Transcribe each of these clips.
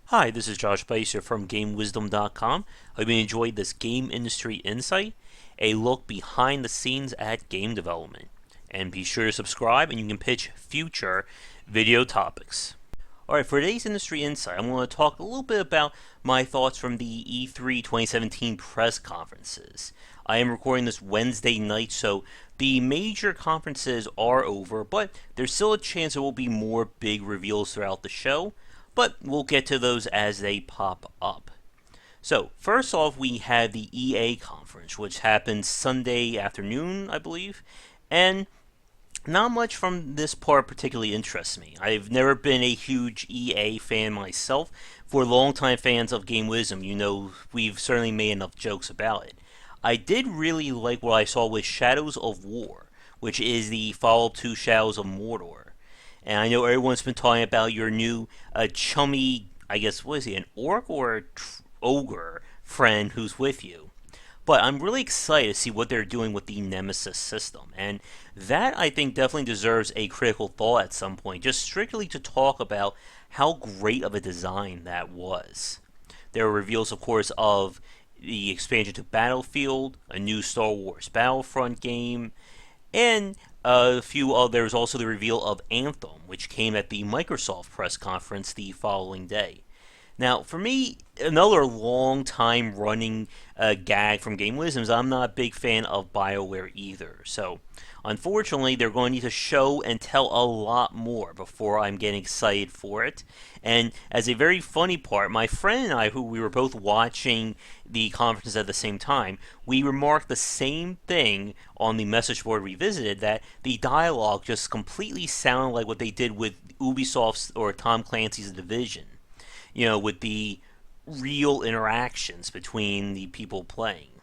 Hi, this is Josh Bycer from GameWisdom.com. I hope you enjoyed this Game Industry Insight, a look behind the scenes at game development. And be sure to subscribe and you can pitch future video topics. Alright, for today's Industry Insight, I'm going to talk a little bit about my thoughts from the E3 2017 press conferences. I am recording this Wednesday night, so the major conferences are over, but there's still a chance there will be more big reveals throughout the show. But we'll get to those as they pop up. So, first off, we had the EA conference, which happened Sunday afternoon, I believe, and not much from this part particularly interests me. I've never been a huge EA fan myself. For longtime fans of Game Wisdom, you know we've certainly made enough jokes about it. I did really like what I saw with Shadows of War, which is the follow-up to Shadows of Mordor. And I know everyone's been talking about your new chummy, I guess, what is he, an orc or ogre friend who's with you. But I'm really excited to see what they're doing with the Nemesis system. And that, I think, definitely deserves a critical thought at some point, just strictly to talk about how great of a design that was. There were reveals, of course, of the expansion to Battlefield, a new Star Wars Battlefront game, and there was also the reveal of Anthem, which came at the Microsoft press conference the following day. Now, for me, another long time running gag from Game Wisdom is I'm not a big fan of BioWare either. So, unfortunately, they're going to need to show and tell a lot more before I'm getting excited for it. And as a very funny part, my friend and I, who we were both watching the conference at the same time, we remarked the same thing on the message board we visited, that the dialogue just completely sounded like what they did with Ubisoft's or Tom Clancy's Division. You know, with the real interactions between the people playing.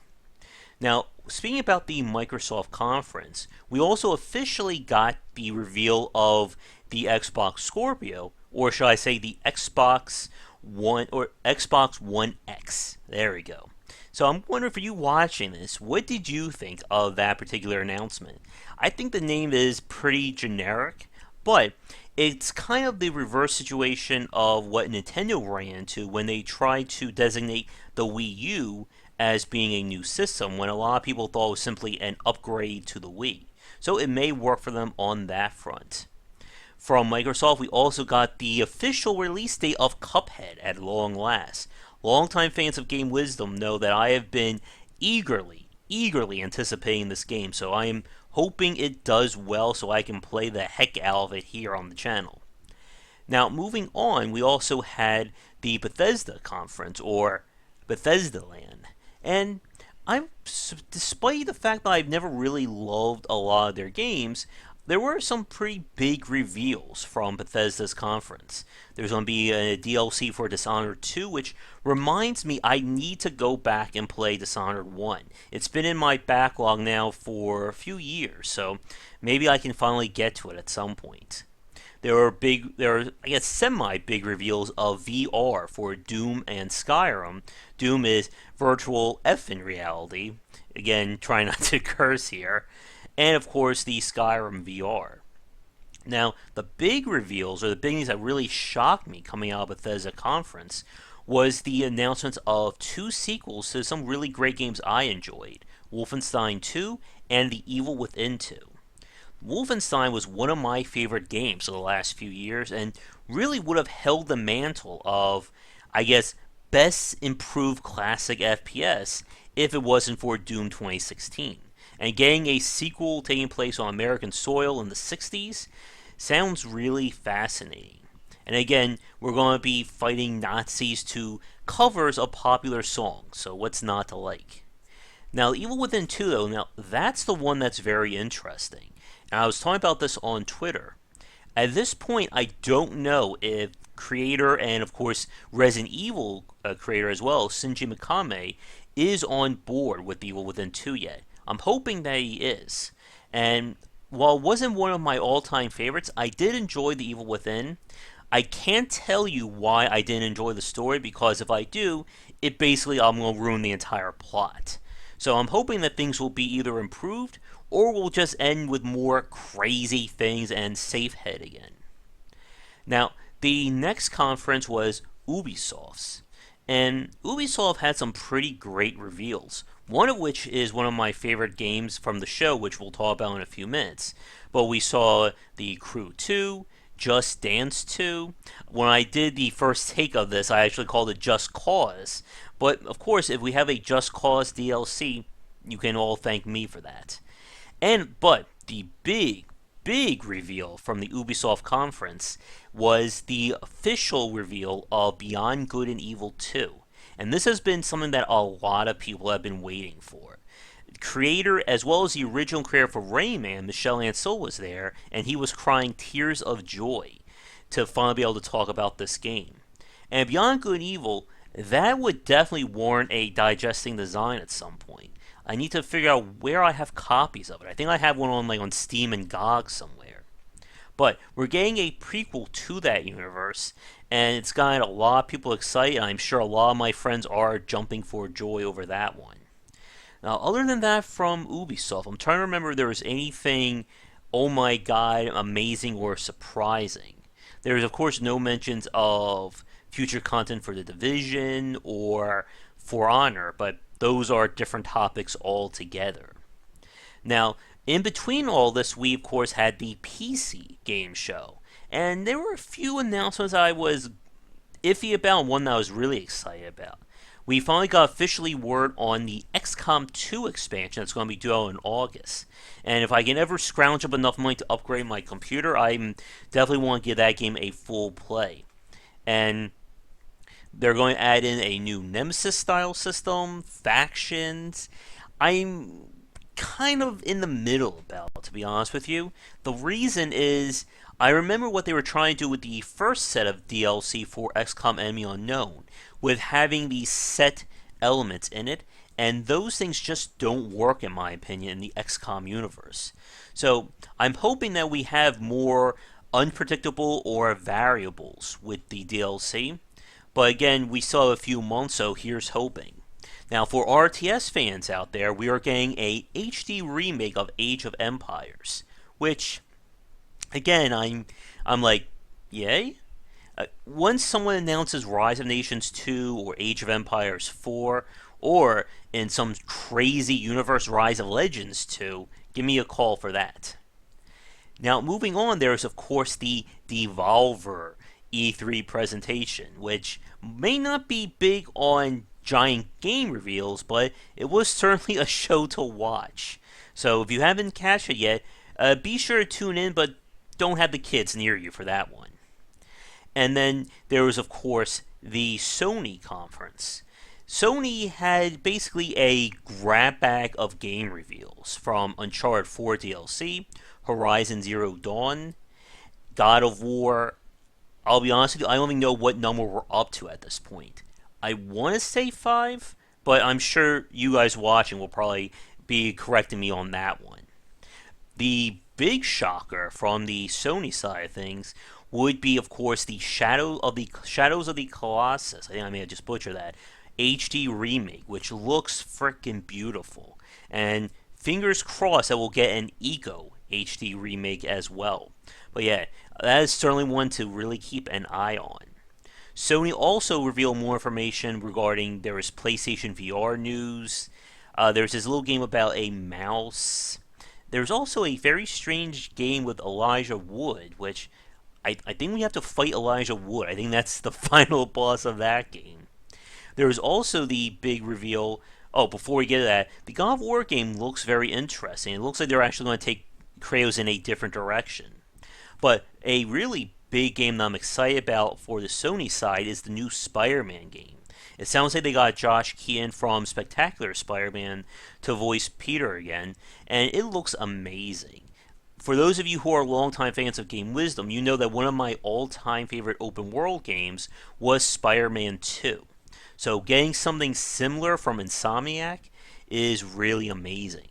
Now, speaking about the Microsoft conference, we also officially got the reveal of the Xbox Scorpio, or should I say the Xbox One or Xbox One X. There we go. So I'm wondering, for you watching this, what did you think of that particular announcement? I think the name is pretty generic, but it's kind of the reverse situation of what Nintendo ran into when they tried to designate the Wii U as being a new system, when a lot of people thought it was simply an upgrade to the Wii. So it may work for them on that front. From Microsoft, we also got the official release date of Cuphead at long last. Longtime fans of Game Wisdom know that I have been eagerly anticipating this game, so I am hoping it does well so I can play the heck out of it here on the channel. Now, moving on, we also had the Bethesda conference, or Bethesda Land. And despite the fact that I've never really loved a lot of their games, there were some pretty big reveals from Bethesda's conference. There's going to be a DLC for Dishonored 2, which reminds me I need to go back and play Dishonored 1. It's been in my backlog now for a few years, so maybe I can finally get to it at some point. There are, I guess, semi-big reveals of VR for Doom and Skyrim. Doom is virtual effing reality. Again, try not to curse here. And of course the Skyrim VR. Now, the big reveals, or the big things that really shocked me coming out of Bethesda conference, was the announcement of 2 sequels to some really great games I enjoyed, Wolfenstein 2 and The Evil Within 2. Wolfenstein was one of my favorite games of the last few years, and really would have held the mantle of, I guess, best improved classic FPS if it wasn't for Doom 2016. And getting a sequel taking place on American soil in the 60s sounds really fascinating. And again, we're going to be fighting Nazis to covers of popular songs, so what's not to like? Now, Evil Within 2, though, now that's the one that's very interesting. And I was talking about this on Twitter. At this point, I don't know if creator and, of course, Resident Evil creator as well, Shinji Mikami, is on board with Evil Within 2 yet. I'm hoping that he is. And while it wasn't one of my all-time favorites, I did enjoy The Evil Within. I can't tell you why I didn't enjoy the story, because if I do, I'm going to ruin the entire plot. So I'm hoping that things will be either improved, or will just end with more crazy things and safe head again. Now, the next conference was Ubisoft's. And Ubisoft had some pretty great reveals. One of which is one of my favorite games from the show, which we'll talk about in a few minutes. But we saw The Crew 2, Just Dance 2. When I did the first take of this, I actually called it Just Cause. But of course, if we have a Just Cause DLC, you can all thank me for that. But the big reveal from the Ubisoft conference was the official reveal of Beyond Good and Evil 2. And this has been something that a lot of people have been waiting for. Creator, as well as the original creator for Rayman, Michel Ancel, was there, and he was crying tears of joy to finally be able to talk about this game. And Beyond Good and Evil, that would definitely warrant a digesting design at some point. I need to figure out where I have copies of it. I think I have one on Steam and GOG somewhere. But we're getting a prequel to that universe, and it's got a lot of people excited. I'm sure a lot of my friends are jumping for joy over that one. Now, other than that from Ubisoft, I'm trying to remember if there was anything, oh my god, amazing or surprising. There's, of course, no mentions of future content for The Division or For Honor, but those are different topics altogether. Now, in between all this, we of course had the PC game show, and there were a few announcements I was iffy about and one that I was really excited about. We finally got officially word on the XCOM 2 expansion that's going to be due out in August. And if I can ever scrounge up enough money to upgrade my computer, I definitely want to give that game a full play. And they're going to add in a new Nemesis style system, factions. I'm kind of in the middle about it, to be honest with you. The reason is I remember what they were trying to do with the first set of DLC for XCOM Enemy Unknown, with having these set elements in it, and those things just don't work, in my opinion, in the XCOM universe. So I'm hoping that we have more unpredictable or variables with the DLC. But again, we still have a few months, so here's hoping. Now, for RTS fans out there, we are getting a HD remake of Age of Empires, which, again, I'm like, yay? Once someone announces Rise of Nations 2 or Age of Empires 4, or in some crazy universe Rise of Legends 2, give me a call for that. Now, moving on, there is, of course, the Devolver E3 presentation, which may not be big on giant game reveals, but it was certainly a show to watch. So if you haven't catched it yet, be sure to tune in, but don't have the kids near you for that one. And then there was, of course, the Sony conference. Sony had basically a grab bag of game reveals from Uncharted 4 DLC, Horizon Zero Dawn, God of War. I'll be honest with you, I don't even know what number we're up to at this point. I want to say 5, but I'm sure you guys watching will probably be correcting me on that one. The big shocker from the Sony side of things would be, of course, the Shadows of the Colossus. I think I may have just butchered that. HD remake, which looks freaking beautiful. And fingers crossed that we'll get an Eco HD remake as well. But yeah, that is certainly one to really keep an eye on. Sony also revealed more information regarding there was PlayStation VR news. There's this little game about a mouse. There's also a very strange game with Elijah Wood, which I think we have to fight Elijah Wood. I think that's the final boss of that game. There was also the big reveal. Oh, before we get to that, the God of War game looks very interesting. It looks like they're actually going to take Kratos in a different direction. But a really big game that I'm excited about for the Sony side is the new Spider-Man game. It sounds like they got Josh Keaton from Spectacular Spider-Man to voice Peter again, and it looks amazing. For those of you who are longtime fans of Game Wisdom, you know that one of my all-time favorite open world games was Spider-Man 2. So getting something similar from Insomniac is really amazing.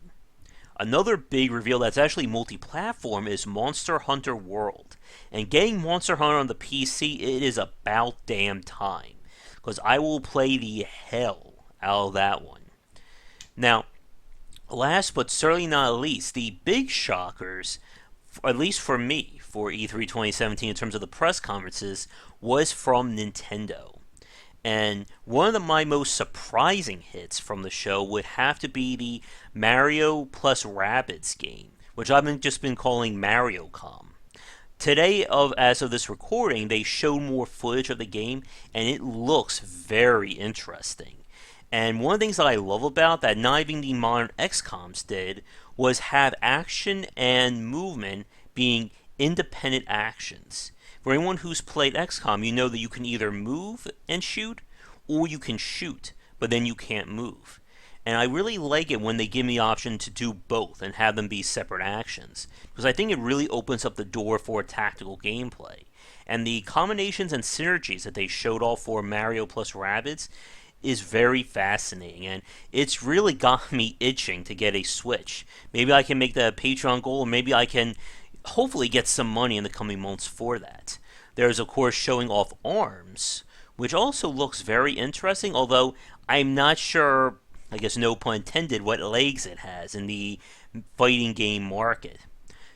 Another big reveal that's actually multi-platform is Monster Hunter World. And getting Monster Hunter on the PC, it is about damn time. Because I will play the hell out of that one. Now, last but certainly not least, the big shockers, at least for me, for E3 2017 in terms of the press conferences, was from Nintendo. And one of my most surprising hits from the show would have to be the Mario plus Rabbids game, which I've just been calling MarioCom. Today, as of this recording, they showed more footage of the game, and it looks very interesting. And one of the things that I love about that not even the modern XComs did was have action and movement being independent actions. For anyone who's played XCOM, you know that you can either move and shoot, or you can shoot, but then you can't move. And I really like it when they give me the option to do both and have them be separate actions, because I think it really opens up the door for tactical gameplay. And the combinations and synergies that they showed off for Mario plus Rabbids is very fascinating, and it's really got me itching to get a Switch. Maybe I can make that a Patreon goal, or maybe I can hopefully get some money in the coming months for that. There's, of course, showing off ARMS, which also looks very interesting, although I'm not sure, I guess no pun intended, what legs it has in the fighting game market.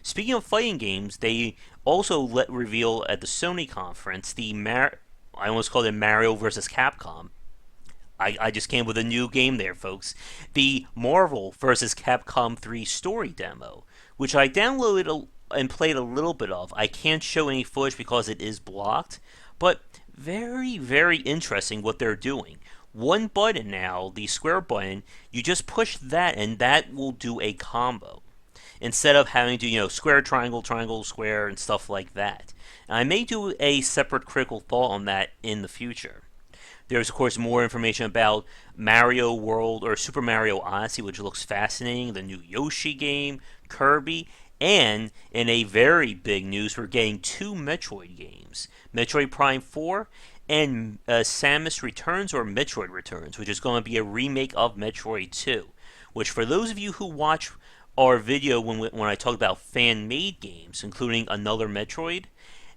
Speaking of fighting games, they also reveal at the Sony conference I almost called it Mario vs. Capcom. I just came with a new game there, folks. The Marvel vs. Capcom 3 story demo, which I downloaded and played a little bit of. I can't show any footage because it is blocked, but very, very interesting what they're doing. One button now, the square button, you just push that and that will do a combo, instead of having to, square, triangle, triangle, square, and stuff like that. And I may do a separate critical thought on that in the future. There's, of course, more information about Mario World, or Super Mario Odyssey, which looks fascinating, the new Yoshi game, Kirby, and in a very big news, we're getting 2 Metroid games, Metroid Prime 4 and Samus Returns, or Metroid Returns, which is going to be a remake of Metroid 2, which for those of you who watch our video when I talk about fan-made games, including another Metroid,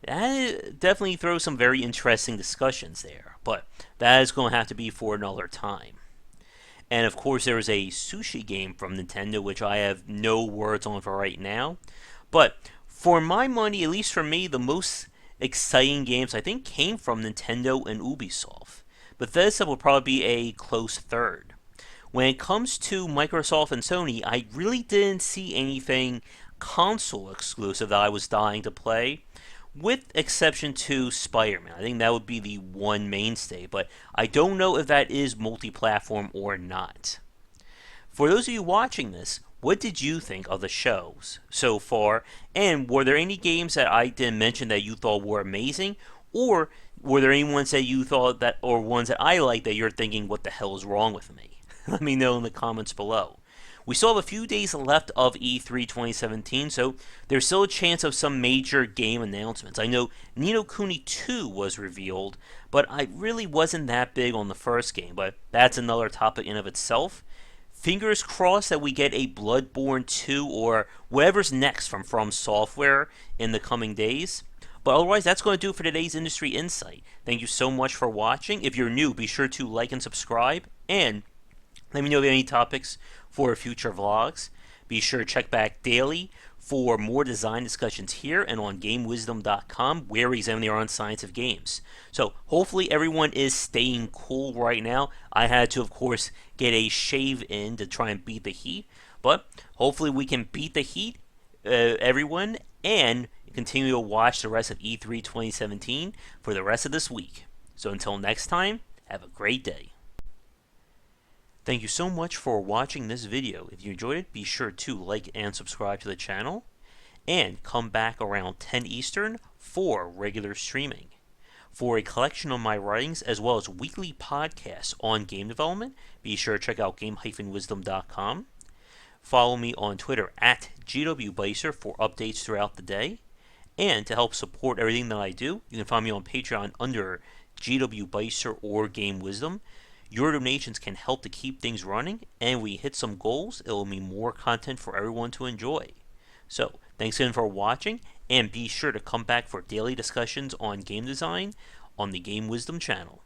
that definitely throws some very interesting discussions there, but that is going to have to be for another time. And of course, there is a sushi game from Nintendo, which I have no words on for right now. But for my money, at least for me, the most exciting games I think came from Nintendo and Ubisoft. Bethesda will probably be a close third. When it comes to Microsoft and Sony, I really didn't see anything console exclusive that I was dying to play, with exception to Spider-Man. I think that would be the one mainstay, but I don't know if that is multi-platform or not. For those of you watching this, what did you think of the shows so far? And were there any games that I didn't mention that you thought were amazing? Or were there any ones that you thought that, or ones that I liked that you're thinking, what the hell is wrong with me? Let me know in the comments below. We still have a few days left of E3 2017, so there's still a chance of some major game announcements. I know Ni no Kuni 2 was revealed, but I really wasn't that big on the first game, but that's another topic in of itself. Fingers crossed that we get a Bloodborne 2 or whatever's next from Software in the coming days. But otherwise, that's going to do it for today's Industry Insight. Thank you so much for watching. If you're new, be sure to like and subscribe, and let me know if you have any topics for future vlogs. Be sure to check back daily for more design discussions here and on GameWisdom.com, where we examine the art and science of games. So hopefully everyone is staying cool right now. I had to, of course, get a shave in to try and beat the heat, but hopefully we can beat the heat, everyone, and continue to watch the rest of E3 2017 for the rest of this week. So until next time, have a great day. Thank you so much for watching this video. If you enjoyed it, be sure to like and subscribe to the channel, and come back around 10 Eastern for regular streaming. For a collection of my writings as well as weekly podcasts on game development, be sure to check out game-wisdom.com. Follow me on Twitter at GWBycer for updates throughout the day. And to help support everything that I do, you can find me on Patreon under GWBycer or Game Wisdom. Your donations can help to keep things running, and we hit some goals, it will mean more content for everyone to enjoy. So, thanks again for watching, and be sure to come back for daily discussions on game design on the Game Wisdom channel.